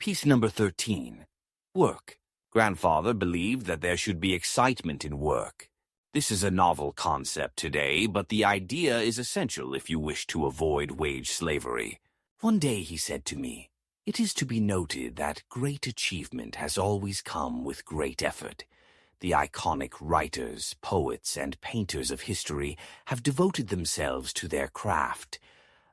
Piece number 13. Work. Grandfather believed that there should be excitement in work. This is a novel concept today, but the idea is essential if you wish to avoid wage slavery. One day he said to me, "It is to be noted that great achievement has always come with great effort. The iconic writers, poets, and painters of history have devoted themselves to their craft.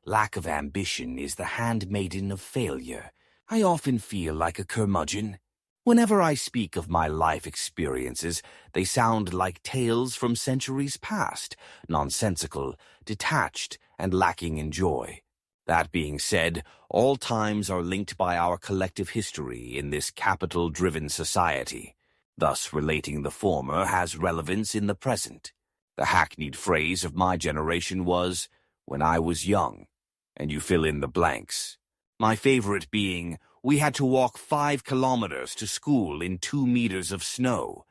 Lack of ambition is the handmaiden of failure. I often feel like a curmudgeon. Whenever I speak of my life experiences, they sound like tales from centuries past, nonsensical, detached, and lacking in joy. That being said, all times are linked by our collective history in this capital-driven society. Thus, relating the former has relevance in the present. The hackneyed phrase of my generation was, "when I was young," and you fill in the blanks. My favorite being, "we had to walk 5 kilometers to school in 2 meters of snow."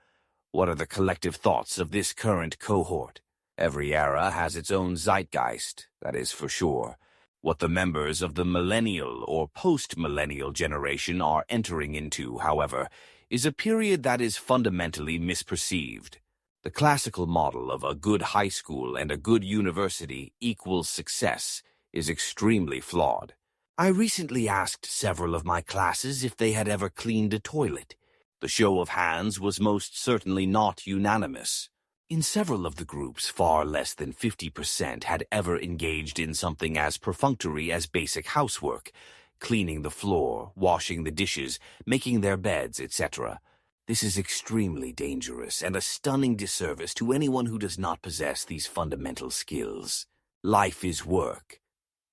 What are the collective thoughts of this current cohort? Every era has its own zeitgeist, that is for sure. What the members of the millennial or post-millennial generation are entering into, however, is a period that is fundamentally misperceived. The classical model of a good high school and a good university equals success is extremely flawed. I recently asked several of my classes if they had ever cleaned a toilet. The show of hands was most certainly not unanimous. In several of the groups, far less than 50% had ever engaged in something as perfunctory as basic housework, cleaning the floor, washing the dishes, making their beds, etc. This is extremely dangerous and a stunning disservice to anyone who does not possess these fundamental skills. Life is work.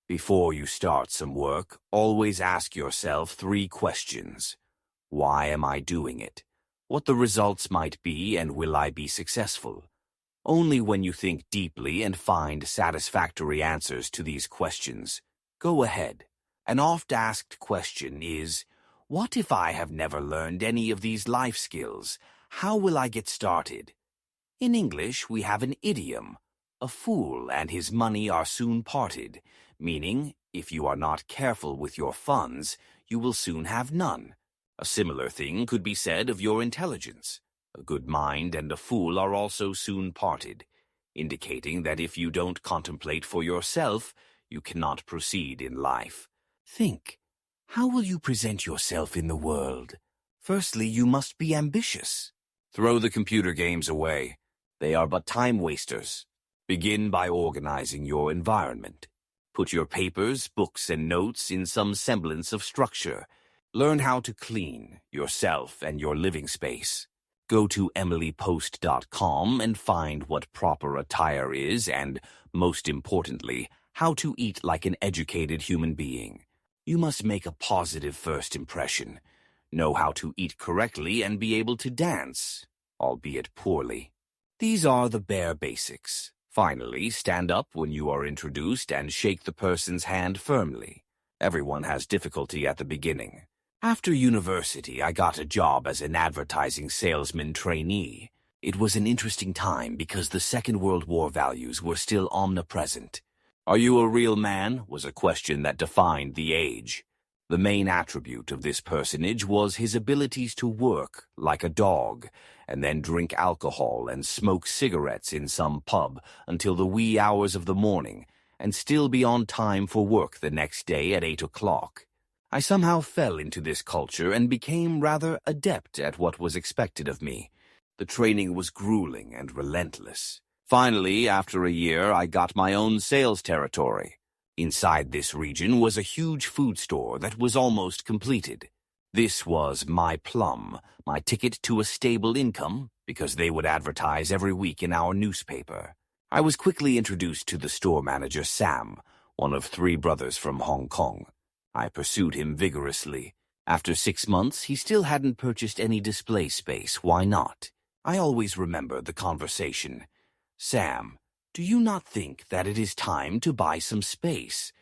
Before you start some work, always ask yourself 3 questions. Why am I doing it? What the results might be, and will I be successful? Only when you think deeply and find satisfactory answers to these questions, go ahead. An oft-asked question is, what if I have never learned any of these life skills? How will I get started? In English, we have an idiom, "A fool and his money are soon parted," meaning, if you are not careful with your funds, you will soon have none. A similar thing could be said of your intelligence. A good mind and a fool are also soon parted, indicating that if you don't contemplate for yourself, you cannot proceed in life. Think, how will you present yourself in the world? Firstly, you must be ambitious. Throw the computer games away. They are but time wasters. Begin by organizing your environment. Put your papers, books, and notes in some semblance of structure. Learn how to clean yourself and your living space. Go to emilypost.com and find what proper attire is and, most importantly, how to eat like an educated human being. You must make a positive first impression. Know how to eat correctly and be able to dance, albeit poorly. These are the bare basics. Finally, stand up when you are introduced and shake the person's hand firmly. Everyone has difficulty at the beginning. After university, I got a job as an advertising salesman trainee. It was an interesting time because the Second World War values were still omnipresent. "Are you a real man?" was a question that defined the age. The main attribute of this personage was his abilities to work like a dog, and then drink alcohol and smoke cigarettes in some pub until the wee hours of the morning, and still be on time for work the next day at 8 o'clock. I somehow fell into this culture and became rather adept at what was expected of me. The training was grueling and relentless. Finally, after a year, I got my own sales territory. Inside this region was a huge food store that was almost completed. This was my plum, my ticket to a stable income, because they would advertise every week in our newspaper. I was quickly introduced to the store manager, Sam, one of 3 brothers from Hong Kong. I pursued him vigorously. After 6 months, he still hadn't purchased any display space. Why not? I always remember the conversation. "Sam, do you not think that it is time to buy some space?"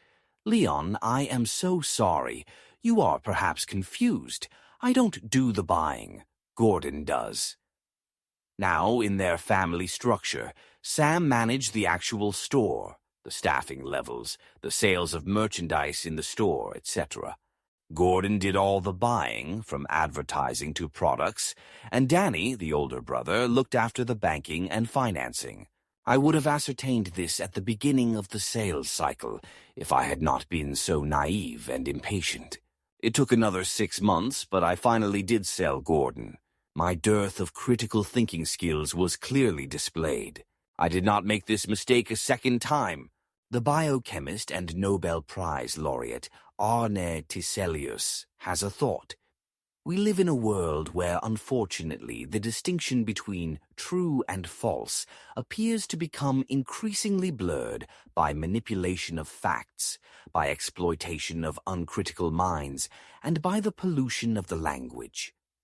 "Leon, I am so sorry. You are perhaps confused. I don't do the buying. Gordon does." Now, in their family structure, Sam managed the actual store, the staffing levels, the sales of merchandise in the store, etc. Gordon did all the buying, from advertising to products, and Danny, the older brother, looked after the banking and financing. I would have ascertained this at the beginning of the sales cycle if I had not been so naive and impatient. It took another 6 months, but I finally did sell Gordon. My dearth of critical thinking skills was clearly displayed. I did not make this mistake a second time. The biochemist and Nobel Prize laureate Arne Tiselius has a thought. We live in a world where, unfortunately, the distinction between true and false appears to become increasingly blurred by manipulation of facts, by exploitation of uncritical minds, and by the pollution of the language.